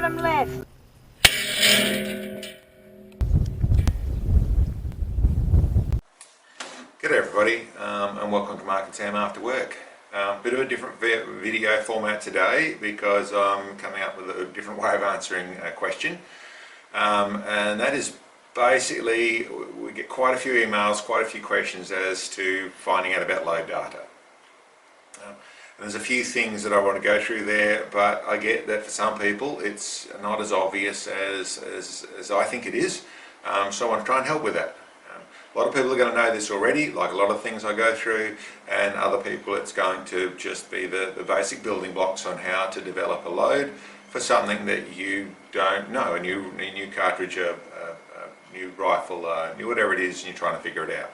bottom left. G'day everybody, and welcome to Mark and Sam After Work. Bit of a different video format today because I'm coming up with a different way of answering a question, and that is basically we get quite a few emails, quite a few questions as to finding out about load data. And there's a few things that I want to go through there, but I get that for some people it's not as obvious as I think it is, so I want to try and help with that. A lot of people are going to know this already, like a lot of things I go through, and other people it's going to just be the basic building blocks on how to develop a load for something that you don't know, a new cartridge, a new rifle, new whatever it is, and you're trying to figure it out.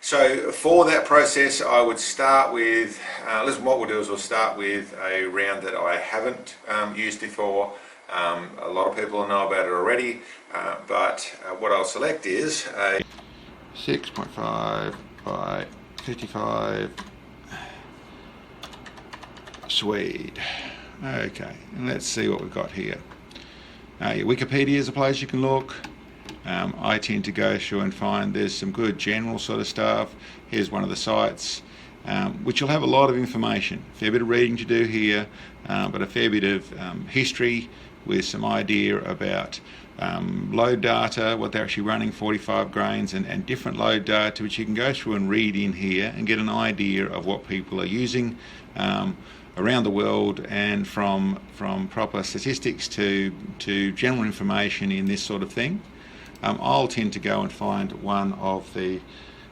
So for that process I would start with, listen, what we'll do is we'll start with a round that I haven't used before. A lot of people know about it already, but what I'll select is a 6.5 by 55 Swede. Okay, and let's see what we've got here. Your Wikipedia is a place you can look. I tend to go through and find there's some good general sort of stuff. Here's one of the sites, which will have a lot of information. A fair bit of reading to do here, but a fair bit of history with some idea about load data, what they're actually running, 45 grains, and different load data, which you can go through and read in here and get an idea of what people are using around the world, and from proper statistics to general information in this sort of thing. I'll tend to go and find one of the,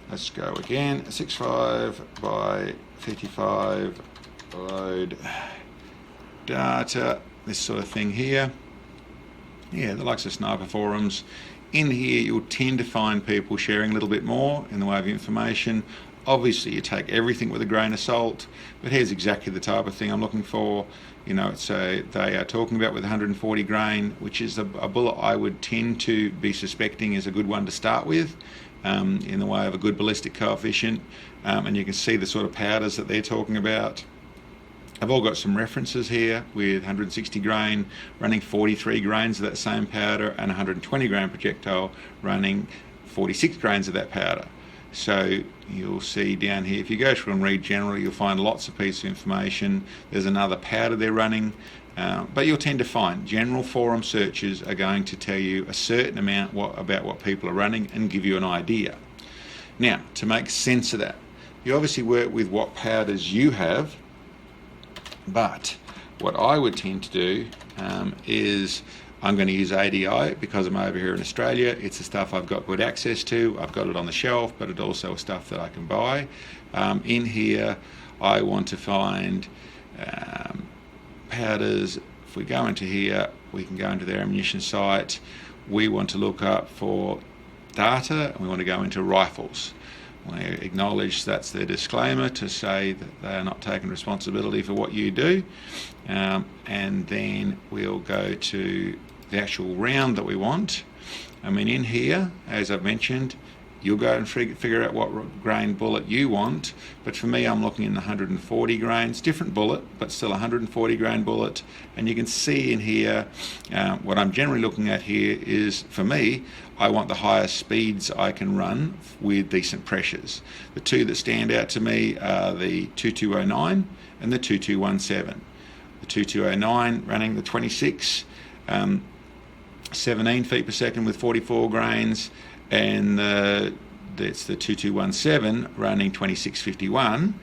let's go again, 6.5 by 55 load data, this sort of thing here. Yeah, the likes of sniper forums. In here you'll tend to find people sharing a little bit more in the way of information. Obviously you take everything with a grain of salt, but here's exactly the type of thing I'm looking for. You know, so they are talking about with 140 grain, which is a bullet I would tend to be suspecting is a good one to start with, in the way of a good ballistic coefficient, and you can see the sort of powders that they're talking about. I've all got some references here with 160 grain running 43 grains of that same powder, and 120 grain projectile running 46 grains of that powder. So you'll see down here, if you go through and read generally, you'll find lots of pieces of information. There's another powder they're running, but you'll tend to find general forum searches are going to tell you a certain amount about what people are running and give you an idea. Now, to make sense of that, you obviously work with what powders you have, but what I would tend to do is I'm going to use ADI because I'm over here in Australia. It's the stuff I've got good access to. I've got it on the shelf, but it's also stuff that I can buy. In here, I want to find powders. If we go into here, we can go into their ammunition site. We want to look up for data, and we want to go into rifles. I acknowledge that's their disclaimer to say that they are not taking responsibility for what you do, and then we'll go to the actual round that we want. I mean, in here, as I've mentioned, you'll go and figure out what grain bullet you want, but for me I'm looking in the 140 grains, different bullet but still 140 grain bullet. And you can see in here what I'm generally looking at here is, for me, I want the highest speeds I can run with decent pressures. The two that stand out to me are the 2209 and the 2217. The 2209 running the 26 17 feet per second with 44 grains, and that's the 2217 running 2651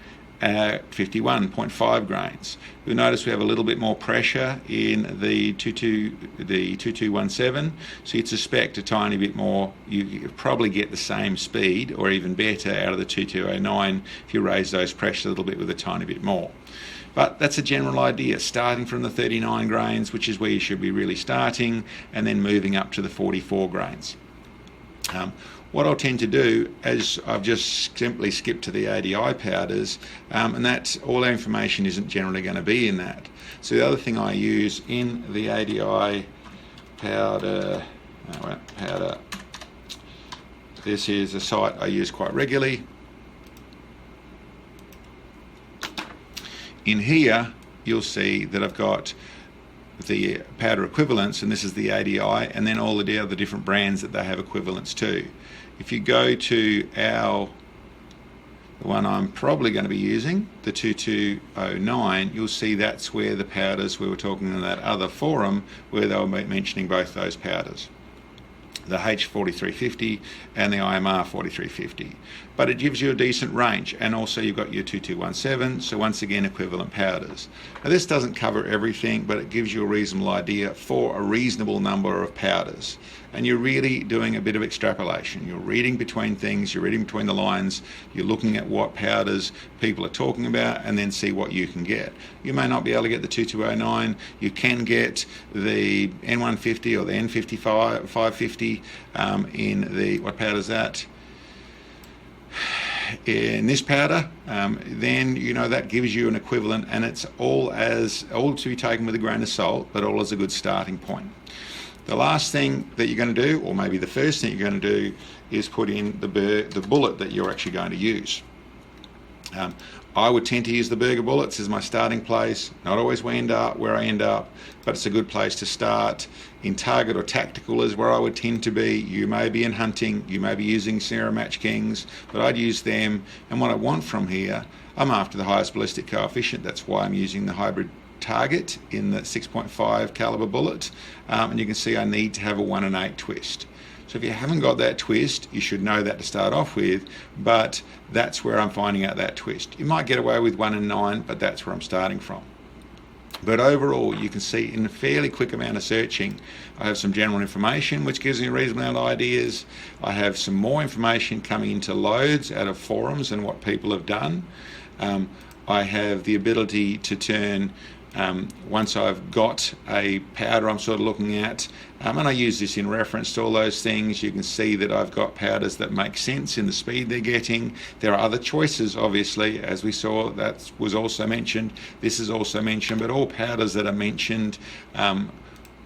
at 51.5 grains. You'll notice we have a little bit more pressure in the 2217, so you'd suspect a tiny bit more. You probably get the same speed or even better out of the 2209 if you raise those pressures a little bit with a tiny bit more. But that's a general idea, starting from the 39 grains, which is where you should be really starting, and then moving up to the 44 grains. What I'll tend to do is I've just simply skipped to the ADI powders, and that's all our information isn't generally going to be in that. So the other thing I use in the ADI powder, this is a site I use quite regularly. In here you'll see that I've got the powder equivalents, and this is the ADI, and then all the other different brands that they have equivalents to. If you go to the one I'm probably going to be using, the 2209, you'll see that's where the powders, we were talking in that other forum where they were mentioning both those powders, the H4350 and the IMR 4350. But it gives you a decent range, and also you've got your 2217, so once again equivalent powders. Now this doesn't cover everything, but it gives you a reasonable idea for a reasonable number of powders. And you're really doing a bit of extrapolation. You're reading between things, you're reading between the lines, you're looking at what powders people are talking about, and then see what you can get. You may not be able to get the 2209, you can get the N150 or the N55 550 in the, what powder is that? In this powder, then you know that gives you an equivalent, and it's all to be taken with a grain of salt, but all as a good starting point. The last thing that you're going to do, or maybe the first thing you're going to do, is put in the bullet that you're actually going to use. I would tend to use the burger bullets as my starting place. Not always where I end up, but it's a good place to start. In target or tactical is where I would tend to be. You may be in hunting, you may be using Sierra Match Kings, but I'd use them. And what I want from here, I'm after the highest ballistic coefficient. That's why I'm using the hybrid target in the 6.5 caliber bullet. And you can see I need to have a 1 and 8 twist. So if you haven't got that twist, you should know that to start off with, but that's where I'm finding out that twist. You might get away with 1 and 9, but that's where I'm starting from. But overall, you can see in a fairly quick amount of searching, I have some general information, which gives me a reasonable amount of ideas. I have some more information coming into loads out of forums and what people have done. I have the ability to turn, once I've got a powder I'm sort of looking at, and I use this in reference to all those things, you can see that I've got powders that make sense in the speed they're getting. There are other choices, obviously, as we saw, that was also mentioned. This is also mentioned, but all powders that are mentioned,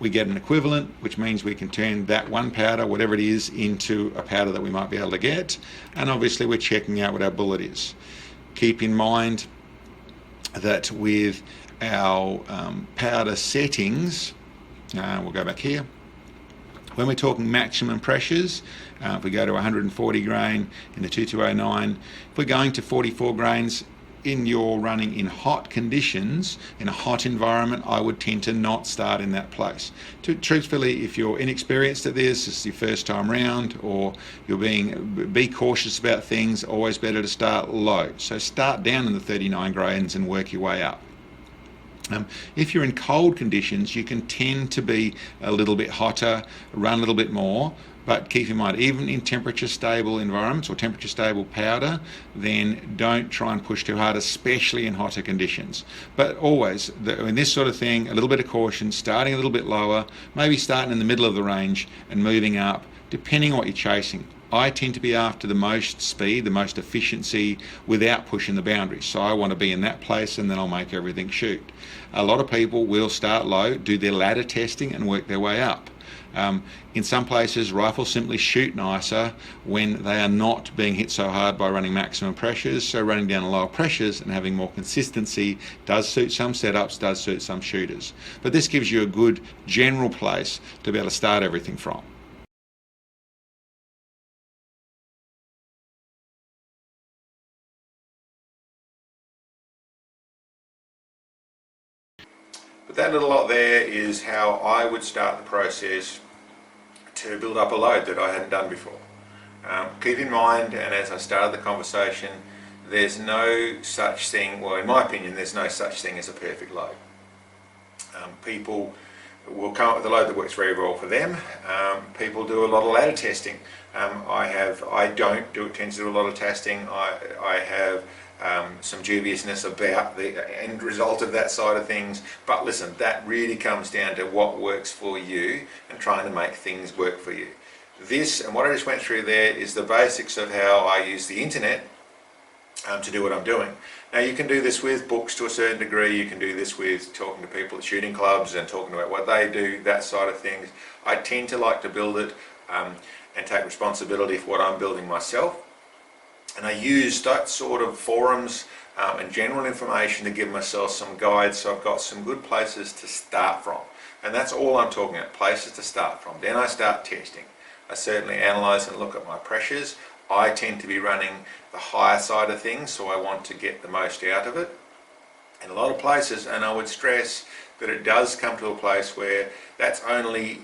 we get an equivalent, which means we can turn that one powder, whatever it is, into a powder that we might be able to get. And obviously we're checking out what our bullet is. Keep in mind that with our powder settings, we'll go back here. When we're talking maximum pressures, if we go to 140 grain in the 2209, if we're going to 44 grains, in your running in hot conditions, in a hot environment, I would tend to not start in that place. Truthfully, if you're inexperienced at this, it's your first time round, or you're be cautious about things, always better to start low. So start down in the 39 grains and work your way up. If you're in cold conditions, you can tend to be a little bit hotter, run a little bit more, but keep in mind, even in temperature stable environments or temperature stable powder, then don't try and push too hard, especially in hotter conditions. But always, in this sort of thing, a little bit of caution, starting a little bit lower, maybe starting in the middle of the range and moving up, depending on what you're chasing. I tend to be after the most speed, the most efficiency, without pushing the boundaries. So I want to be in that place, and then I'll make everything shoot. A lot of people will start low, do their ladder testing, and work their way up. In some places, rifles simply shoot nicer when they are not being hit so hard by running maximum pressures. So running down lower pressures and having more consistency does suit some setups, does suit some shooters. But this gives you a good general place to be able to start everything from. But that little lot there is how I would start the process to build up a load that I hadn't done before. Keep in mind, and as I started the conversation, there's no such thing, well in my opinion, there's no such thing as a perfect load. People will come up with a load that works very well for them. People do a lot of ladder testing. I don't tend to do a lot of testing. I have some dubiousness about the end result of that side of things, but listen, that really comes down to what works for you and trying to make things work for you. This and what I just went through there is the basics of how I use the internet to do what I'm doing. Now you can do this with books to a certain degree, you can do this with talking to people at shooting clubs and talking about what they do, that side of things. I tend to like to build it and take responsibility for what I'm building myself. And I use that sort of forums and general information to give myself some guides, so I've got some good places to start from. And that's all I'm talking about, places to start from. Then I start testing. I certainly analyse and look at my pressures. I tend to be running the higher side of things, so I want to get the most out of it. In a lot of places, and I would stress that it does come to a place where that's only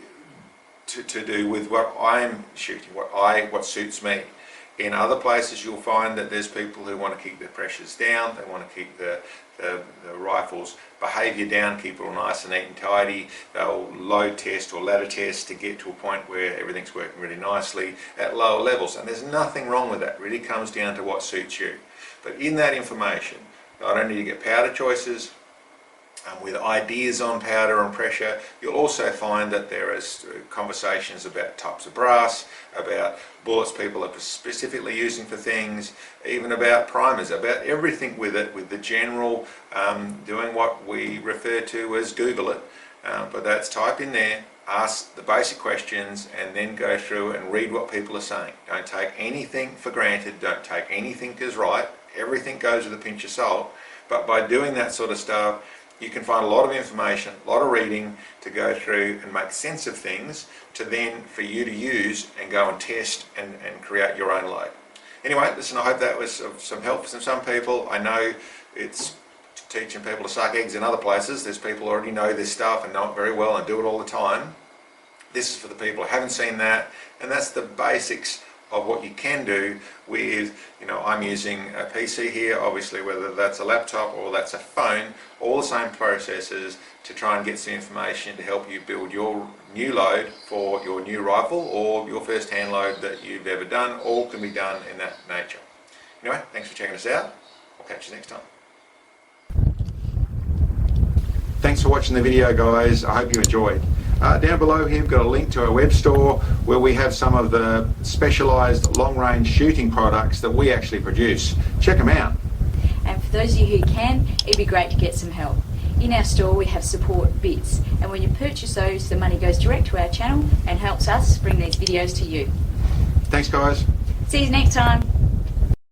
to do with what I'm shooting, what suits me. In other places you'll find that there's people who want to keep their pressures down, they want to keep the rifle's behaviour down, keep it all nice and neat and tidy. They'll load test or ladder test to get to a point where everything's working really nicely at lower levels, and there's nothing wrong with that. It really comes down to what suits you. But in that information, not only do you get powder choices, with ideas on powder and pressure, you'll also find that there is conversations about types of brass, about bullets people are specifically using for things, even about primers, about everything with it, with the general, doing what we refer to as Google it. But that's type in there, ask the basic questions, and then go through and read what people are saying. Don't take anything for granted, don't take anything as right. Everything goes with a pinch of salt. But by doing that sort of stuff, you can find a lot of information, a lot of reading to go through and make sense of things, to then for you to use and go and test and create your own load. Anyway, listen, I hope that was of some help for some people. I know it's teaching people to suck eggs in other places. There's people who already know this stuff and know it very well and do it all the time. This is for the people who haven't seen that, and that's the basics of what you can do with, I'm using a PC here, obviously, whether that's a laptop or that's a phone, all the same processes to try and get some information to help you build your new load for your new rifle or your first hand load that you've ever done. All can be done in that nature. Anyway, thanks for checking us out. I'll catch you next time. Thanks for watching the video, guys. I hope you enjoyed. Down below here we've got a link to our web store where we have some of the specialised long-range shooting products that we actually produce. Check them out. And for those of you who can, it'd be great to get some help. In our store we have support bits, and when you purchase those, the money goes direct to our channel and helps us bring these videos to you. Thanks, guys. See you next time.